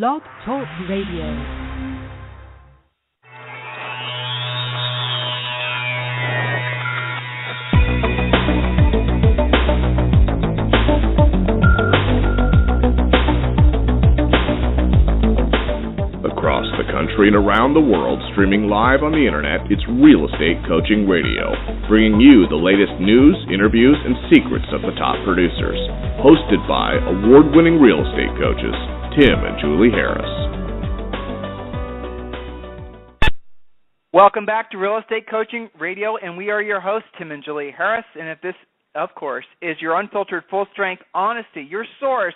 Blog Talk Radio. Across the country and around the world, streaming live on the internet, it's Real Estate Coaching Radio, bringing you the latest news, interviews, and secrets of the top producers. Hosted by award-winning real estate coaches, Tim and Julie Harris. Welcome back to Real Estate Coaching Radio, and we are your hosts, Tim and Julie Harris. And if this, of course, is your unfiltered, full-strength honesty, your source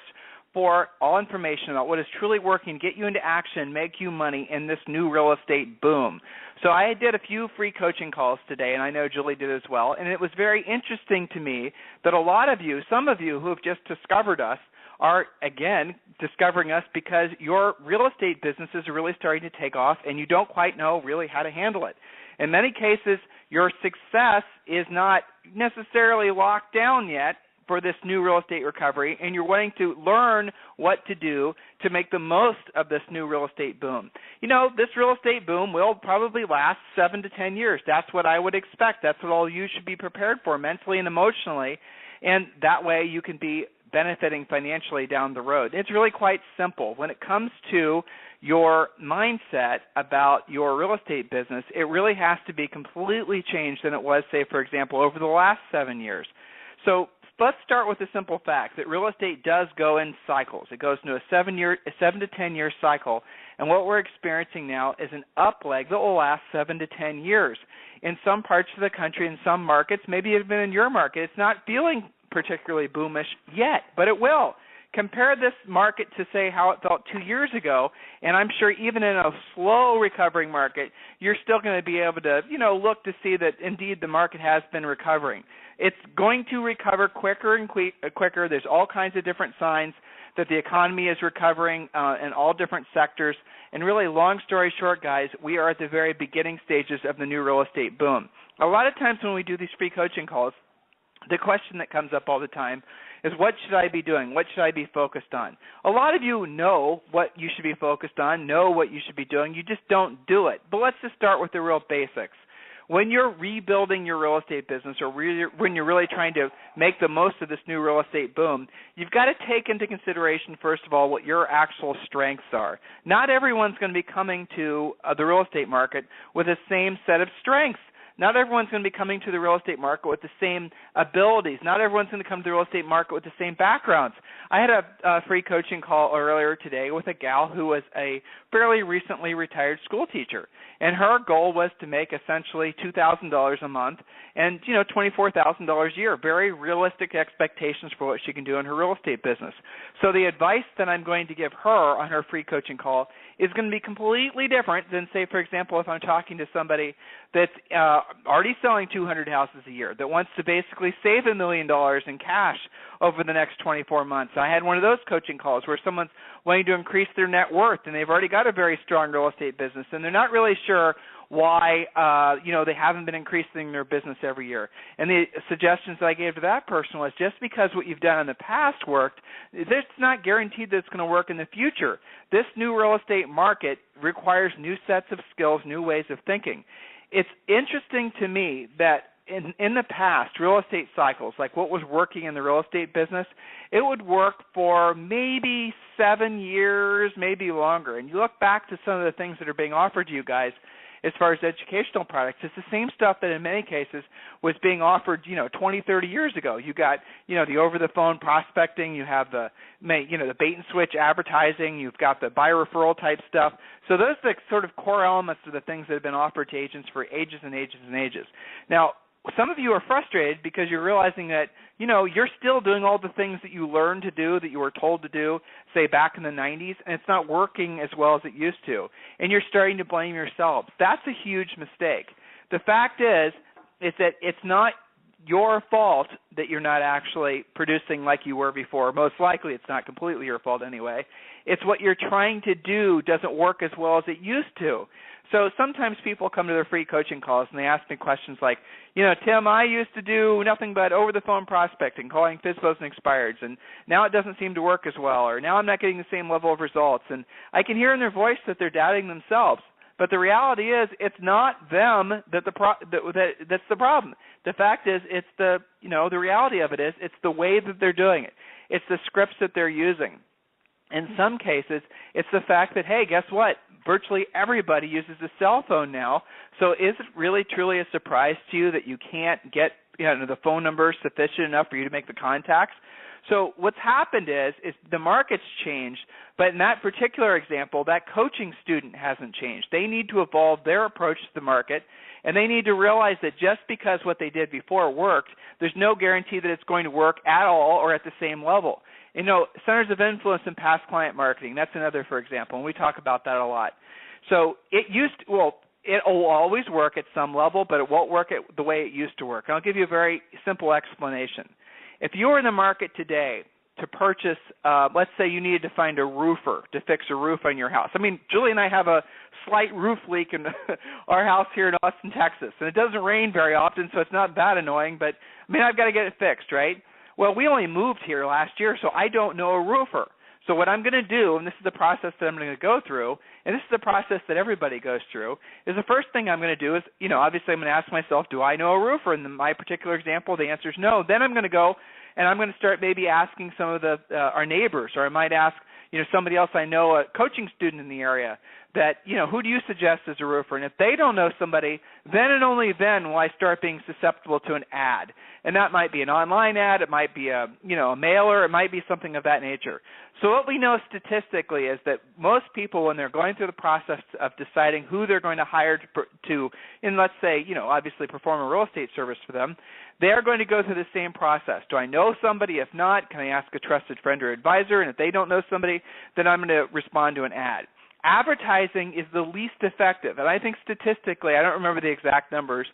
for all information about what is truly working, get you into action, make you money in this new real estate boom. So I did a few free coaching calls today, and I know Julie did as well, and it was very interesting to me that a lot of you, some of you who have just discovered us, are, again, discovering us because your real estate businesses are really starting to take off, and you don't quite know really how to handle it. In many cases, your success is not necessarily locked down yet for this new real estate recovery, and you're wanting to learn what to do to make the most of this new real estate boom. You know, this real estate boom will probably last 7 to 10 years. That's what I would expect. That's what all you should be prepared for mentally and emotionally, and that way you can be benefiting financially down the road. It's really quite simple. When it comes to your mindset about your real estate business, it really has to be completely changed than it was, say, for example, over the last 7 years. So let's start with the simple fact that real estate does go in cycles. It goes into a 7 to 10 year cycle, and what we're experiencing now is an up leg that will last 7 to 10 years. In some parts of the country, in some markets, maybe even in your market, it's not feeling particularly boomish yet, but it will. Compare this market to, say, how it felt 2 years ago, and I'm sure even in a slow recovering market, you're still going to be able to, look to see that indeed the market has been recovering. It's going to recover quicker and quicker. There's all kinds of different signs that the economy is recovering in all different sectors. And really, long story short, guys, we are at the very beginning stages of the new real estate boom. A lot of times when we do these free coaching calls, the question that comes up all the time is, what should I be doing? What should I be focused on? A lot of you know what you should be focused on, know what you should be doing. You just don't do it. But let's just start with the real basics. When you're rebuilding your real estate business, or when you're really trying to make the most of this new real estate boom, you've got to take into consideration, first of all, what your actual strengths are. Not everyone's going to be coming to the real estate market with the same set of strengths. Not everyone's going to be coming to the real estate market with the same abilities. Not everyone's going to come to the real estate market with the same backgrounds. I had a free coaching call earlier today with a gal who was a fairly recently retired school teacher, and her goal was to make essentially $2,000 a month and, $24,000 a year. Very realistic expectations for what she can do in her real estate business. So the advice that I'm going to give her on her free coaching call is going to be completely different than, say, for example, if I'm talking to somebody that's already selling 200 houses a year, that wants to basically save $1 million in cash over the next 24 months. I had one of those coaching calls where someone's wanting to increase their net worth, and they've already got a very strong real estate business, and they're not really sure why, they haven't been increasing their business every year. And the suggestions that I gave to that person was, just because what you've done in the past worked, it's not guaranteed that it's going to work in the future. This new real estate market requires new sets of skills, new ways of thinking. It's interesting to me that in the past, real estate cycles, like what was working in the real estate business, it would work for maybe 7 years, maybe longer. And you look back to some of the things that are being offered to you guys as far as educational products, it's the same stuff that in many cases was being offered, 20, 30 years ago. You got, the over-the-phone prospecting, you have the bait-and-switch advertising, you've got the buyer referral type stuff. So those are the sort of core elements of the things that have been offered to agents for ages and ages and ages. Now, some of you are frustrated because you're realizing that, you're still doing all the things that you learned to do, that you were told to do, say, back in the 90s, and it's not working as well as it used to. And you're starting to blame yourselves. That's a huge mistake. The fact is that it's not your fault that you're not actually producing like you were before. Most likely it's not completely your fault anyway. It's what you're trying to do doesn't work as well as it used to. So sometimes people come to their free coaching calls and they ask me questions like, Tim, I used to do nothing but over-the-phone prospecting, calling FSBOs and expireds, and now it doesn't seem to work as well, or now I'm not getting the same level of results. And I can hear in their voice that they're doubting themselves. But the reality is, it's not them that's the problem. The fact is, it's the reality of it is, it's the way that they're doing it. It's the scripts that they're using. In some cases, it's the fact that, hey, guess what? Virtually everybody uses a cell phone now. So is it really truly a surprise to you that you can't get the phone number sufficient enough for you to make the contacts? So what's happened is the market's changed, but in that particular example, that coaching student hasn't changed. They need to evolve their approach to the market, and they need to realize that just because what they did before worked, there's no guarantee that it's going to work at all or at the same level. Centers of influence in past client marketing, that's another, for example, and we talk about that a lot. So it'll always work at some level, but it won't work the way it used to work. And I'll give you a very simple explanation. If you were in the market today to purchase, let's say you needed to find a roofer to fix a roof on your house. I mean, Julie and I have a slight roof leak in our house here in Austin, Texas, and it doesn't rain very often, so it's not that annoying, but, I've got to get it fixed, right? Well, we only moved here last year, so I don't know a roofer. So what I'm going to do, and this is the process that I'm going to go through, and this is the process that everybody goes through, is the first thing I'm going to do is, obviously I'm going to ask myself, do I know a roofer? And in my particular example, the answer is no. Then I'm going to go and I'm going to start maybe asking some of our neighbors, or I might ask, somebody else I know, a coaching student in the area, that, who do you suggest as a roofer? And if they don't know somebody, then and only then will I start being susceptible to an ad. And that might be an online ad, it might be a mailer, it might be something of that nature. So what we know statistically is that most people, when they're going through the process of deciding who they're going to hire to and let's say, obviously perform a real estate service for them, they're going to go through the same process. Do I know somebody? If not, can I ask a trusted friend or advisor? And if they don't know somebody, then I'm going to respond to an ad. Advertising is the least effective, and I think statistically, I don't remember the exact numbers,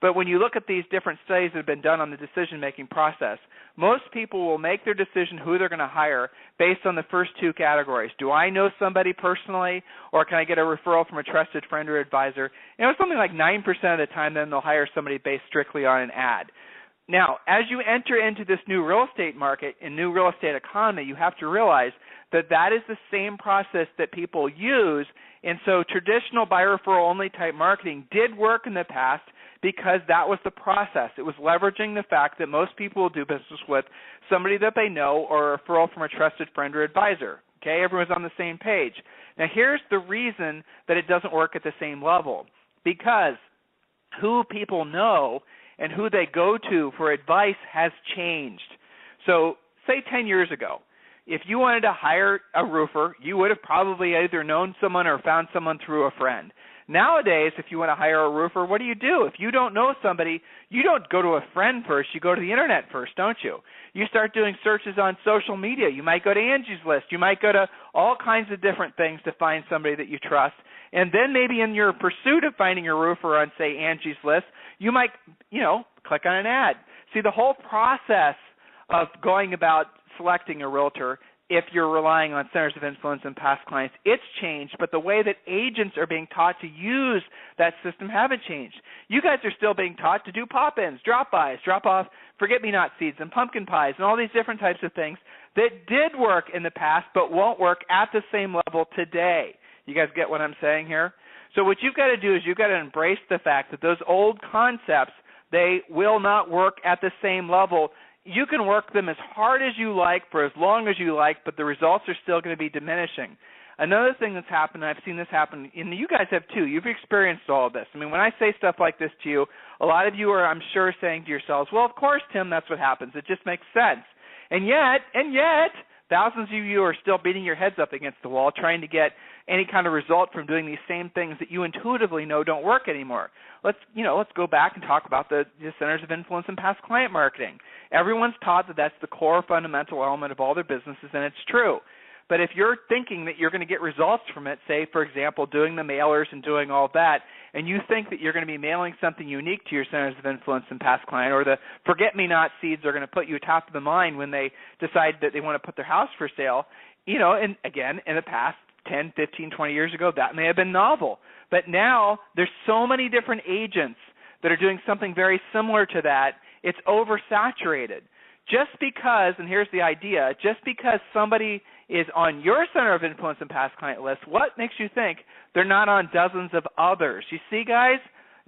but when you look at these different studies that have been done on the decision-making process, most people will make their decision who they're going to hire based on the first two categories. Do I know somebody personally, or can I get a referral from a trusted friend or advisor? And it's something like 9% of the time then they'll hire somebody based strictly on an ad. Now, as you enter into this new real estate market and new real estate economy, you have to realize that is the same process that people use. And so traditional buy referral only type marketing did work in the past because that was the process. It was leveraging the fact that most people will do business with somebody that they know or a referral from a trusted friend or advisor. Okay, everyone's on the same page. Now, here's the reason that it doesn't work at the same level. Because who people know and who they go to for advice has changed. So say 10 years ago, if you wanted to hire a roofer, you would have probably either known someone or found someone through a friend. Nowadays, if you want to hire a roofer, what do? If you don't know somebody, you don't go to a friend first. You go to the internet first, don't you? You start doing searches on social media. You might go to Angie's List. You might go to all kinds of different things to find somebody that you trust. And then maybe in your pursuit of finding a roofer on, say, Angie's List, you might, click on an ad. See, the whole process of going about selecting a realtor, if you're relying on centers of influence and past clients, it's changed, but the way that agents are being taught to use that system haven't changed. You guys are still being taught to do pop-ins, drop-bys, drop-off forget-me-not seeds and pumpkin pies and all these different types of things that did work in the past but won't work at the same level today. You guys get what I'm saying here? So what you've got to do is you've got to embrace the fact that those old concepts, they will not work at the same level. You can work them as hard as you like for as long as you like, but the results are still going to be diminishing. Another thing that's happened, and I've seen this happen, and you guys have too, you've experienced all of this. I mean, when I say stuff like this to you, a lot of you are, I'm sure, saying to yourselves, well, of course, Tim, that's what happens. It just makes sense. And yet, thousands of you are still beating your heads up against the wall trying to get any kind of result from doing these same things that you intuitively know don't work anymore. Let's go back and talk about the centers of influence and past client marketing. Everyone's taught that that's the core fundamental element of all their businesses, and it's true. But if you're thinking that you're going to get results from it, say, for example, doing the mailers and doing all that, and you think that you're going to be mailing something unique to your centers of influence and past client, or the forget-me-not seeds are going to put you top of the mind when they decide that they want to put their house for sale, and again, in the past 10, 15, 20 years ago, that may have been novel. But now there's so many different agents that are doing something very similar to that, it's oversaturated. Just because, and here's the idea, just because somebody is on your center of influence and past client list, what makes you think they're not on dozens of others? You see, guys?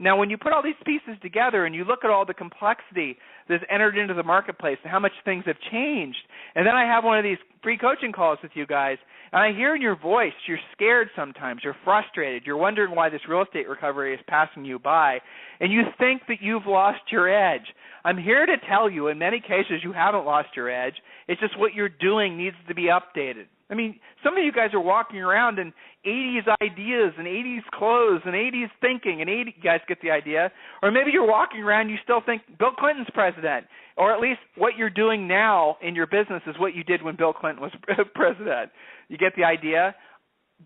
Now, when you put all these pieces together and you look at all the complexity that's entered into the marketplace and how much things have changed, and then I have one of these free coaching calls with you guys, and I hear in your voice you're scared sometimes, you're frustrated, you're wondering why this real estate recovery is passing you by, and you think that you've lost your edge. I'm here to tell you, in many cases, you haven't lost your edge. It's just what you're doing needs to be updated. I mean, some of you guys are walking around in 80s ideas and 80s clothes and 80s thinking, and you guys get the idea. Or maybe you're walking around and you still think Bill Clinton's president, or at least what you're doing now in your business is what you did when Bill Clinton was president. You get the idea?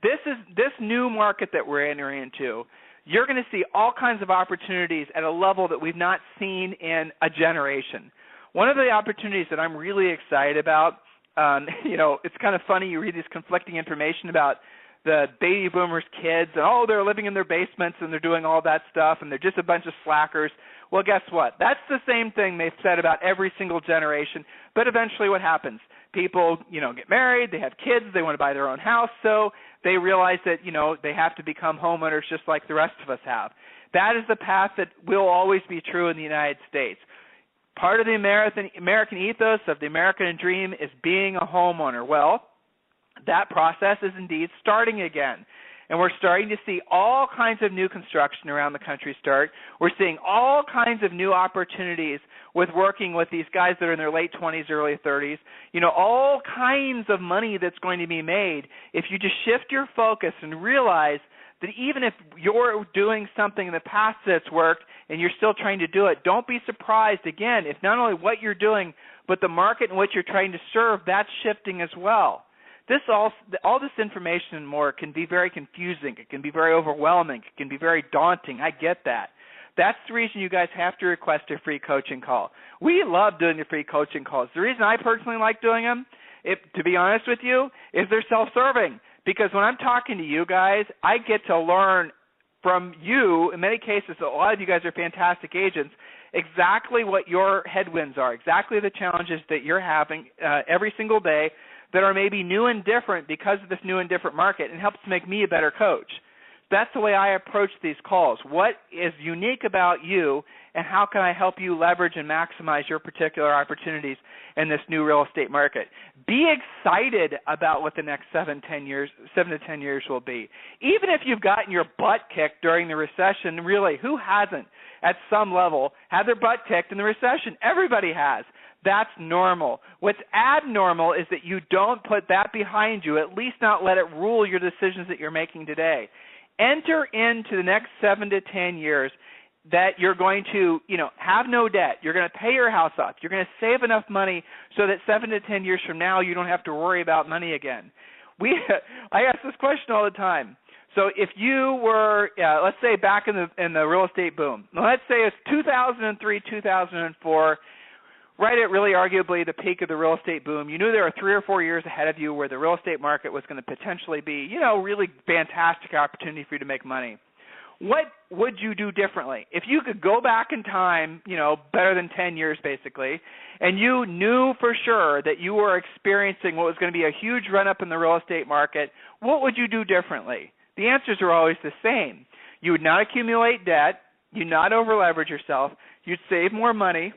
This new market that we're entering into, you're going to see all kinds of opportunities at a level that we've not seen in a generation. One of the opportunities that I'm really excited about, it's kind of funny. You read this conflicting information about the baby boomers' kids, and, they're living in their basements and they're doing all that stuff, and they're just a bunch of slackers. Well, guess what? That's the same thing they've said about every single generation, but eventually what happens? People, get married, they have kids, they want to buy their own house, so they realize that, they have to become homeowners just like the rest of us have. That is the path that will always be true in the United States. Part of the American ethos of the American dream is being a homeowner. Well, that process is indeed starting again. And we're starting to see all kinds of new construction around the country start. We're seeing all kinds of new opportunities with working with these guys that are in their late 20s, early 30s. All kinds of money that's going to be made if you just shift your focus and realize that even if you're doing something in the past that's worked and you're still trying to do it, don't be surprised, again, if not only what you're doing, but the market in which you're trying to serve, that's shifting as well. All this information and more can be very confusing. It can be very overwhelming. It can be very daunting. I get that. That's the reason you guys have to request a free coaching call. We love doing the free coaching calls. The reason I personally like doing them, to be honest with you, is they're self-serving. Because when I'm talking to you guys, I get to learn from you. In many cases, a lot of you guys are fantastic agents, exactly what your headwinds are, exactly the challenges that you're having every single day that are maybe new and different because of this new and different market, and helps to make me a better coach. That's the way I approach these calls. What is unique about you, and how can I help you leverage and maximize your particular opportunities in this new real estate market? Be excited about what the next 7 to 10 years will be. Even if you've gotten your butt kicked during the recession, really, who hasn't at some level had their butt kicked in the recession? Everybody has. That's normal. What's abnormal is that you don't put that behind you, at least not let it rule your decisions that you're making today. Enter into the next 7 to 10 years that you're going to, have no debt. You're going to pay your house off. You're going to save enough money so that 7 to 10 years from now you don't have to worry about money again. I ask this question all the time. So if you were, let's say back in the real estate boom, let's say it's 2003, 2004, right at really arguably the peak of the real estate boom, you knew there were 3 or 4 years ahead of you where the real estate market was going to potentially be, really fantastic opportunity for you to make money. What would you do differently? If you could go back in time, better than 10 years basically, and you knew for sure that you were experiencing what was going to be a huge run-up in the real estate market, what would you do differently? The answers are always the same. You would not accumulate debt. You'd not over-leverage yourself. You'd save more money.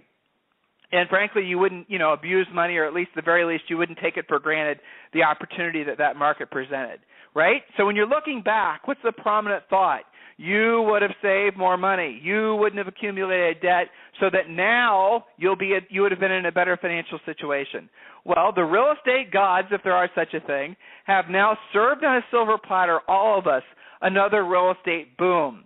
And frankly, you wouldn't, abuse money, or at least, the very least, you wouldn't take it for granted, the opportunity that market presented, right? So when you're looking back, what's the prominent thought? You would have saved more money. You wouldn't have accumulated debt, so that now you would have been in a better financial situation. Well, the real estate gods, if there are such a thing, have now served on a silver platter all of us another real estate boom.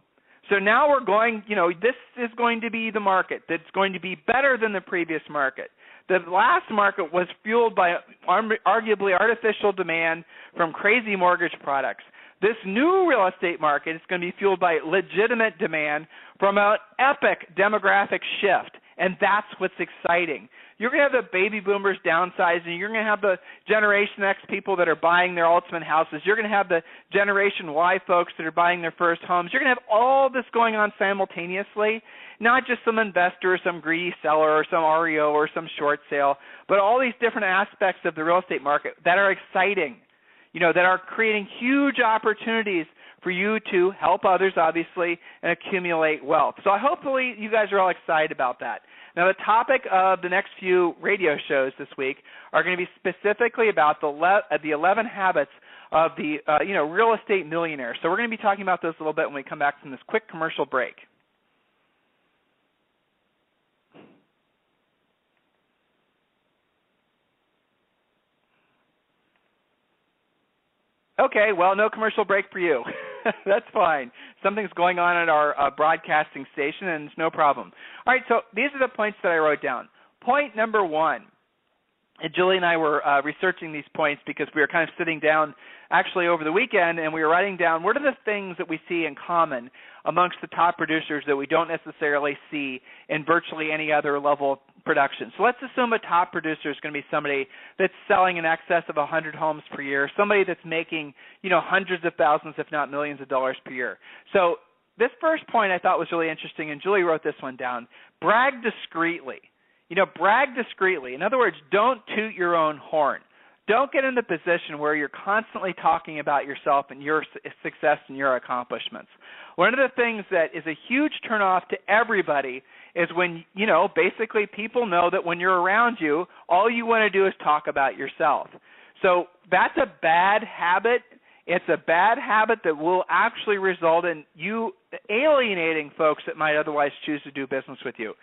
So now we're going, this is going to be the market that's going to be better than the previous market. The last market was fueled by arguably artificial demand from crazy mortgage products. This new real estate market is going to be fueled by legitimate demand from an epic demographic shift, and that's what's exciting. You're going to have the baby boomers downsizing. You're going to have the Generation X people that are buying their ultimate houses. You're going to have the Generation Y folks that are buying their first homes. You're going to have all this going on simultaneously, not just some investor or some greedy seller or some REO or some short sale, but all these different aspects of the real estate market that are exciting, that are creating huge opportunities for you to help others, obviously, and accumulate wealth. So hopefully you guys are all excited about that. Now, the topic of the next few radio shows this week are going to be specifically about the 11 habits of the real estate millionaire. So we're going to be talking about those a little bit when we come back from this quick commercial break. Okay, well, no commercial break for you. That's fine. Something's going on at our broadcasting station, and it's no problem. All right, so these are the points that I wrote down. Point number one, and Julie and I were researching these points because we were kind of sitting down actually over the weekend, and we were writing down what are the things that we see in common amongst the top producers that we don't necessarily see in virtually any other level of production. So let's assume a top producer is going to be somebody that's selling in excess of 100 homes per year, somebody that's making, hundreds of thousands, if not millions of dollars per year. So this first point I thought was really interesting, and Julie wrote this one down. Brag discreetly. Brag discreetly. In other words, don't toot your own horn. Don't get in the position where you're constantly talking about yourself and your success and your accomplishments. One of the things that is a huge turnoff to everybody is when, basically people know that when you're around you, all you want to do is talk about yourself. So that's a bad habit. It's a bad habit that will actually result in you alienating folks that might otherwise choose to do business with you.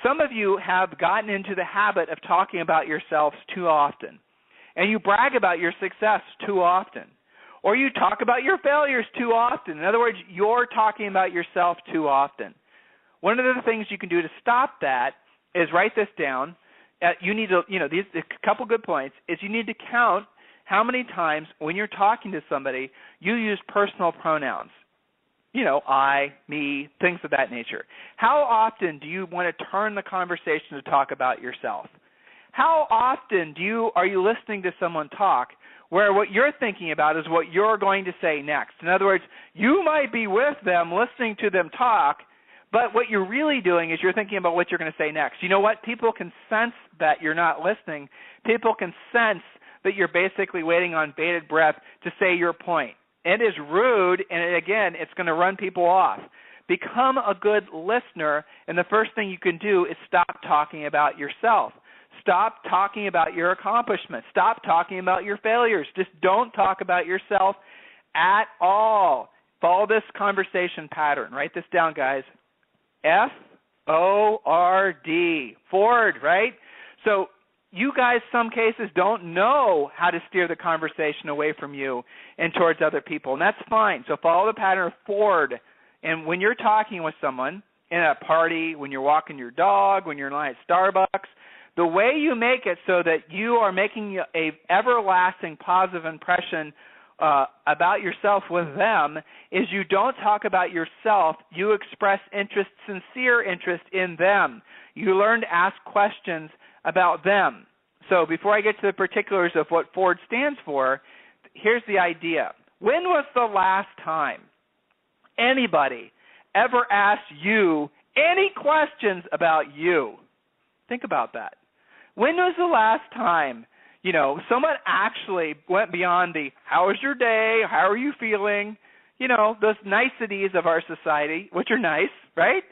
Some of you have gotten into the habit of talking about yourselves too often, and you brag about your success too often, or you talk about your failures too often. In other words, you're talking about yourself too often. One of the things you can do to stop that is write this down. You need to, these a couple good points is you need to count how many times when you're talking to somebody you use personal pronouns. I, me, things of that nature. How often do you want to turn the conversation to talk about yourself? How often are you listening to someone talk where what you're thinking about is what you're going to say next? In other words, you might be with them listening to them talk, but what you're really doing is you're thinking about what you're going to say next. You know what? People can sense that you're not listening. People can sense that you're basically waiting on bated breath to say your point. It is rude, and again, it's going to run people off. Become a good listener, and the first thing you can do is stop talking about yourself. Stop talking about your accomplishments. Stop talking about your failures. Just don't talk about yourself at all. Follow this conversation pattern. Write this down, guys. F-O-R-D. Ford, right? So you guys, some cases, don't know how to steer the conversation away from you and towards other people, and that's fine. So follow the pattern of Ford. And when you're talking with someone in a party, when you're walking your dog, when you're in line at Starbucks, the way you make it so that you are making a everlasting positive impression about yourself with them is you don't talk about yourself. You express interest, sincere interest in them. You learn to ask questions about them. So before I get to the particulars of what Ford stands for, here's the idea. When was the last time anybody ever asked you any questions about you? Think about that. When was the last time, someone actually went beyond the how was your day, how are you feeling, those niceties of our society, which are nice, right?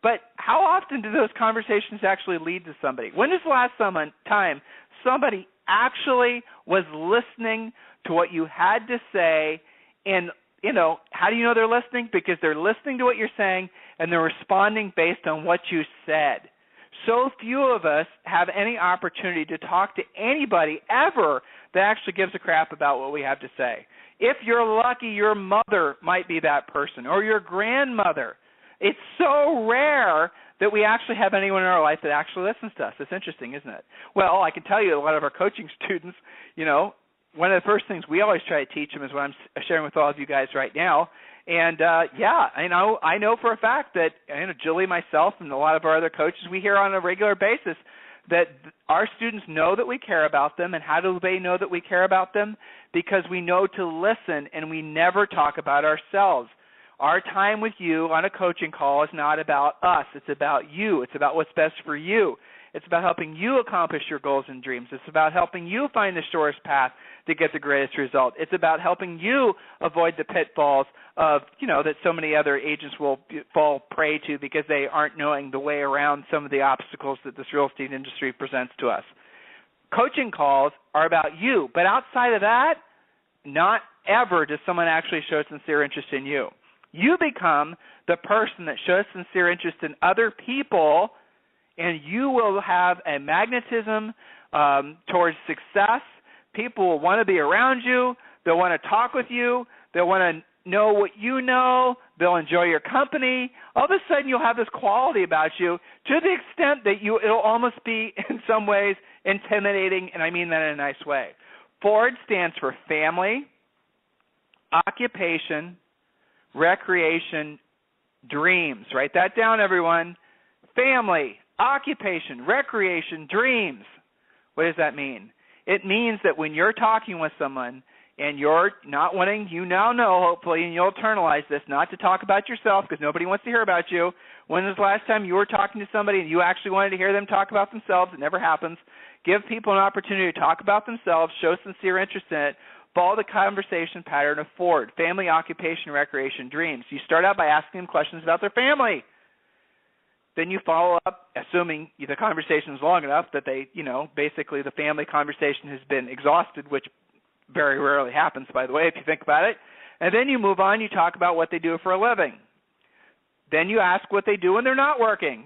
But how often do those conversations actually lead to somebody? When is the last time somebody actually was listening to what you had to say? And, how do you know they're listening? Because they're listening to what you're saying and they're responding based on what you said. So few of us have any opportunity to talk to anybody ever that actually gives a crap about what we have to say. If you're lucky, your mother might be that person or your grandmother. It's so rare that we actually have anyone in our life that actually listens to us. It's interesting, isn't it? Well, I can tell you a lot of our coaching students, one of the first things we always try to teach them is what I'm sharing with all of you guys right now. And, I know for a fact that Julie, myself, and a lot of our other coaches, we hear on a regular basis that our students know that we care about them. And how do they know that we care about them? Because we know to listen, and we never talk about ourselves. Our time with you on a coaching call is not about us. It's about you. It's about what's best for you. It's about helping you accomplish your goals and dreams. It's about helping you find the shortest path to get the greatest result. It's about helping you avoid the pitfalls of, that so many other agents will fall prey to because they aren't knowing the way around some of the obstacles that this real estate industry presents to us. Coaching calls are about you, but outside of that, not ever does someone actually show sincere interest in you. You become the person that shows sincere interest in other people, and you will have a magnetism towards success. People will want to be around you. They'll want to talk with you. They'll want to know what you know. They'll enjoy your company. All of a sudden, you'll have this quality about you to the extent that it'll almost be, in some ways, intimidating, and I mean that in a nice way. FORD stands for family, occupation, recreation, dreams. Write that down, everyone. Family, occupation, recreation, dreams. What does that mean? It means that when you're talking with someone and you're not wanting, you now know, hopefully, and you'll internalize this, not to talk about yourself because nobody wants to hear about you. When was the last time you were talking to somebody and you actually wanted to hear them talk about themselves? It never happens. Give people an opportunity to talk about themselves, show sincere interest in it, follow the conversation pattern of FORD, family, occupation, recreation, dreams. You start out by asking them questions about their family. Then you follow up, assuming the conversation is long enough that they, basically the family conversation has been exhausted, which very rarely happens, by the way, if you think about it. And then you move on, you talk about what they do for a living. Then you ask what they do when they're not working.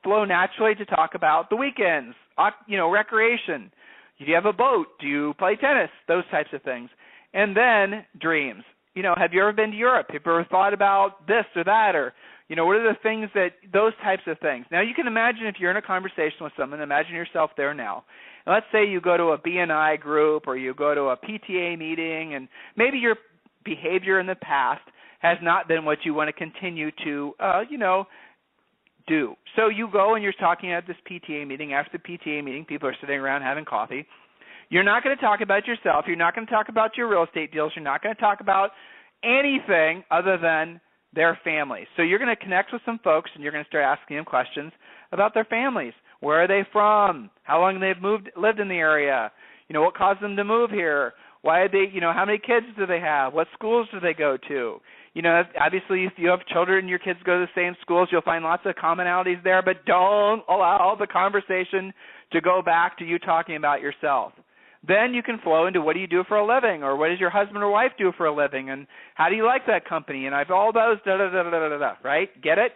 Flow naturally to talk about the weekends, recreation. Do you have a boat? Do you play tennis? Those types of things. And then dreams. Have you ever been to Europe? Have you ever thought about this or that? Or, what are the things those types of things. Now, you can imagine if you're in a conversation with someone, imagine yourself there now. And let's say you go to a BNI group or you go to a PTA meeting, and maybe your behavior in the past has not been what you want to continue to, do. So you go and you're talking at this PTA meeting. After the PTA meeting, people are sitting around having coffee. You're not going to talk about yourself. You're not going to talk about your real estate deals. You're not going to talk about anything other than their families. So you're going to connect with some folks, and you're going to start asking them questions about their families. Where are they from? How long they've lived in the area? What caused them to move here? Why are they, how many kids do they have? What schools do they go to? Obviously, if you have children and your kids go to the same schools, you'll find lots of commonalities there, but don't allow the conversation to go back to you talking about yourself. Then you can flow into what do you do for a living, or what does your husband or wife do for a living, and how do you like that company, and I've all those, right? Get it?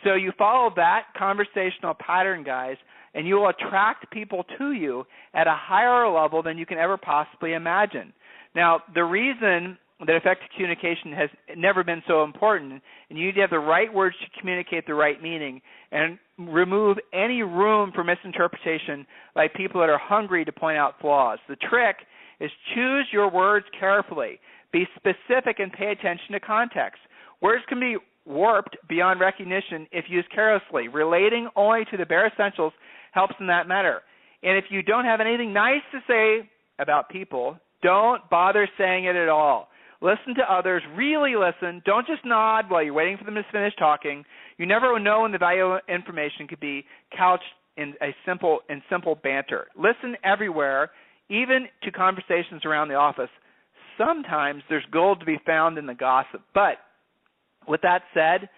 So you follow that conversational pattern, guys, and you will attract people to you at a higher level than you can ever possibly imagine. Now, the reason that effective communication has never been so important, and you need to have the right words to communicate the right meaning and remove any room for misinterpretation by people that are hungry to point out flaws. The trick is choose your words carefully. Be specific and pay attention to context. Words can be warped beyond recognition if used carelessly. Relating only to the bare essentials helps in that matter. And if you don't have anything nice to say about people, don't bother saying it at all. Listen to others. Really listen. Don't just nod while you're waiting for them to finish talking. You never know when the value of information could be couched in simple banter. Listen everywhere, even to conversations around the office. Sometimes there's gold to be found in the gossip. But with that said,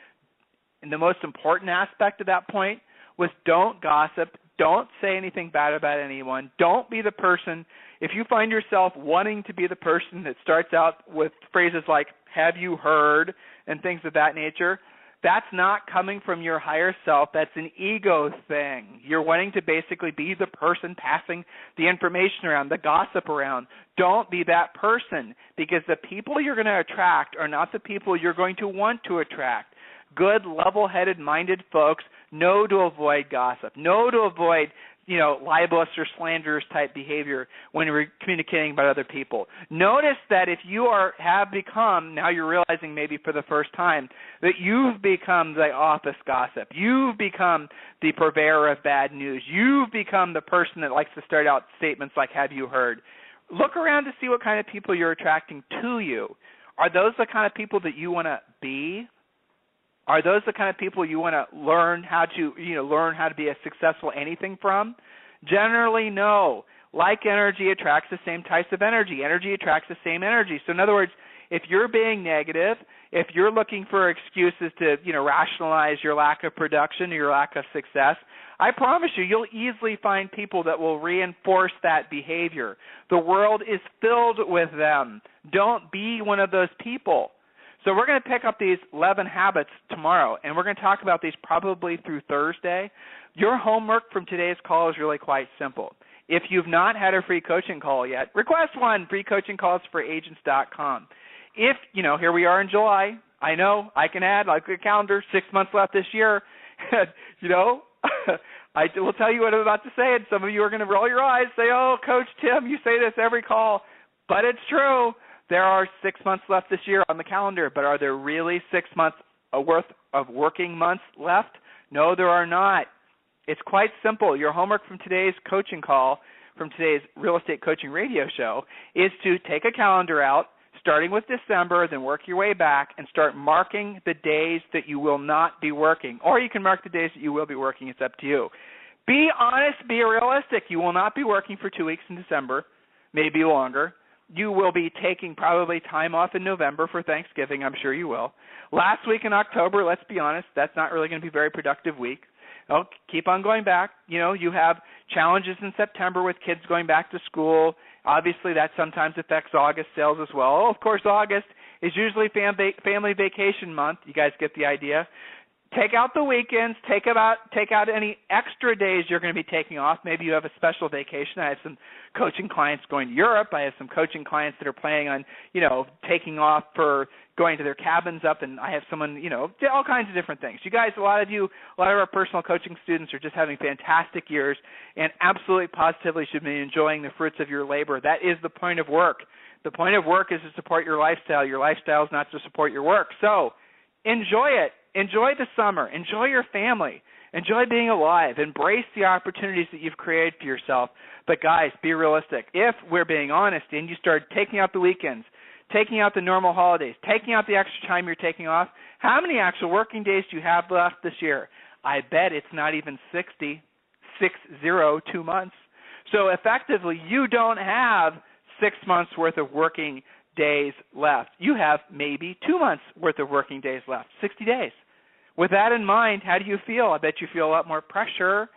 and the most important aspect of that point was don't gossip. Don't say anything bad about anyone. Don't be the person. If you find yourself wanting to be the person that starts out with phrases like, have you heard, and things of that nature, that's not coming from your higher self. That's an ego thing. You're wanting to basically be the person passing the information around, the gossip around. Don't be that person, because the people you're going to attract are not the people you're going to want to attract. Good, level-headed, minded folks Know to avoid gossip. Know to avoid, libelous or slanderous type behavior when you're communicating about other people. Notice that if you have become, now you're realizing maybe for the first time, that you've become the office gossip. You've become the purveyor of bad news. You've become the person that likes to start out statements like, have you heard? Look around to see what kind of people you're attracting to you. Are those the kind of people that you want to be? Are those the kind of people you want to learn how to be a successful anything from? Generally, no. Like energy attracts the same types of energy. Energy attracts the same energy. So in other words, if you're being negative, if you're looking for excuses to, rationalize your lack of production or your lack of success, I promise you'll easily find people that will reinforce that behavior. The world is filled with them. Don't be one of those people. So we're going to pick up these 11 habits tomorrow, and we're going to talk about these probably through Thursday. Your homework from today's call is really quite simple. If you've not had a free coaching call yet, request one, freecoachingcallsforagents.com. If, here we are in July. I know, I can add, like a calendar, 6 months left this year. I will tell you what I'm about to say, and some of you are going to roll your eyes, say, oh, Coach Tim, you say this every call. But it's true. There are 6 months left this year on the calendar, but are there really 6 months worth of working months left? No, there are not. It's quite simple. Your homework from today's coaching call, from today's Real Estate Coaching Radio show, is to take a calendar out, starting with December, then work your way back and start marking the days that you will not be working. Or you can mark the days that you will be working. It's up to you. Be honest. Be realistic. You will not be working for 2 weeks in December, maybe longer. You will be taking probably time off in November for Thanksgiving. I'm sure you will. Last week in October, let's be honest, that's not really going to be a very productive week. Oh, keep on going back. You have challenges in September with kids going back to school. Obviously, that sometimes affects August sales as well. Oh, of course, August is usually family vacation month. You guys get the idea. Take out the weekends. Take out any extra days you're going to be taking off. Maybe you have a special vacation. I have some coaching clients going to Europe. I have some coaching clients that are planning on, taking off for going to their cabins up, and I have someone, all kinds of different things. You guys, a lot of our personal coaching students are just having fantastic years and absolutely positively should be enjoying the fruits of your labor. That is the point of work. The point of work is to support your lifestyle. Your lifestyle is not to support your work. So enjoy it. Enjoy the summer. Enjoy your family. Enjoy being alive. Embrace the opportunities that you've created for yourself. But guys, be realistic. If we're being honest and you start taking out the weekends, taking out the normal holidays, taking out the extra time you're taking off, how many actual working days do you have left this year? I bet it's not even 60, 2 months. So effectively, you don't have 6 months worth of working days left. You have maybe 2 months worth of working days left, 60 days. With that in mind, how do you feel? I bet you feel a lot more pressure.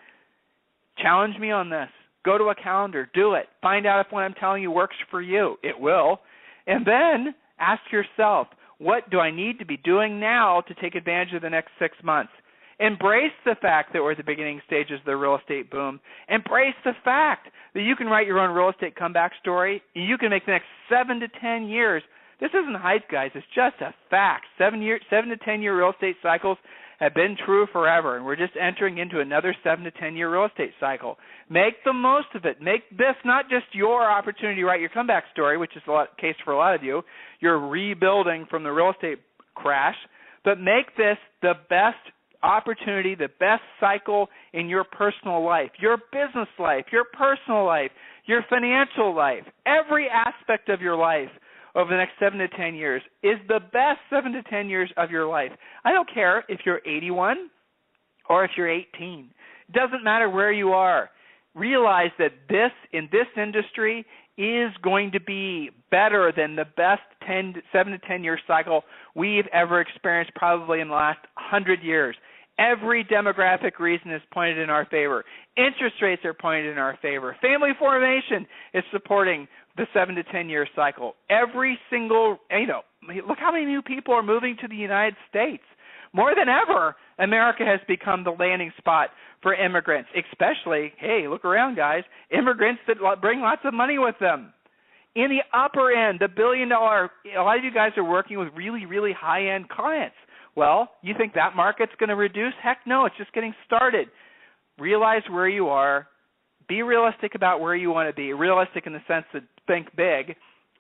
Challenge me on this. Go to a calendar. Do it. Find out if what I'm telling you works for you. It will. And then ask yourself, what do I need to be doing now to take advantage of the next 6 months? Embrace the fact that we're at the beginning stages of the real estate boom. Embrace the fact that you can write your own real estate comeback story. You can make the next 7 to 10 years. This isn't hype, guys. It's just a fact. 7 to 10 year real estate cycles have been true forever, and we're just entering into another 7 to 10 year real estate cycle. Make the most of it. Make this not just your opportunity to write your comeback story, which is the case for a lot of you. You're rebuilding from the real estate crash, but make this the best opportunity, the best cycle in your personal life, your business life, your personal life, your financial life. Every aspect of your life over the next 7 to 10 years is the best 7 to 10 years of your life. I don't care if you're 81 or if you're 18. It doesn't matter where you are. Realize that in this industry is going to be better than the best 7 to 10 year cycle we've ever experienced probably in the last 100 years. Every demographic reason is pointed in our favor. Interest rates are pointed in our favor. Family formation is supporting the 7 to 10 year cycle. Every single, look how many new people are moving to the United States. More than ever, America has become the landing spot for immigrants, especially, hey, look around, guys, immigrants that bring lots of money with them. In the upper end, the $1 billion, a lot of you guys are working with really, really high-end clients. Well, you think that market's going to reduce? Heck no, it's just getting started. Realize where you are. Be realistic about where you want to be. Realistic in the sense that think big.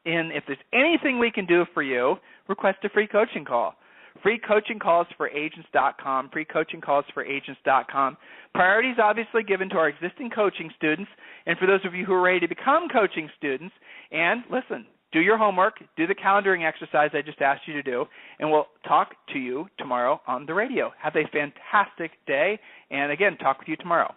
And if there's anything we can do for you, request a free coaching call. Free coaching calls for agents.com, free coaching calls for agents.com. Priority is obviously given to our existing coaching students and for those of you who are ready to become coaching students. And listen, do your homework, do the calendaring exercise I just asked you to do, and we'll talk to you tomorrow on the radio. Have a fantastic day, and again, talk with you tomorrow.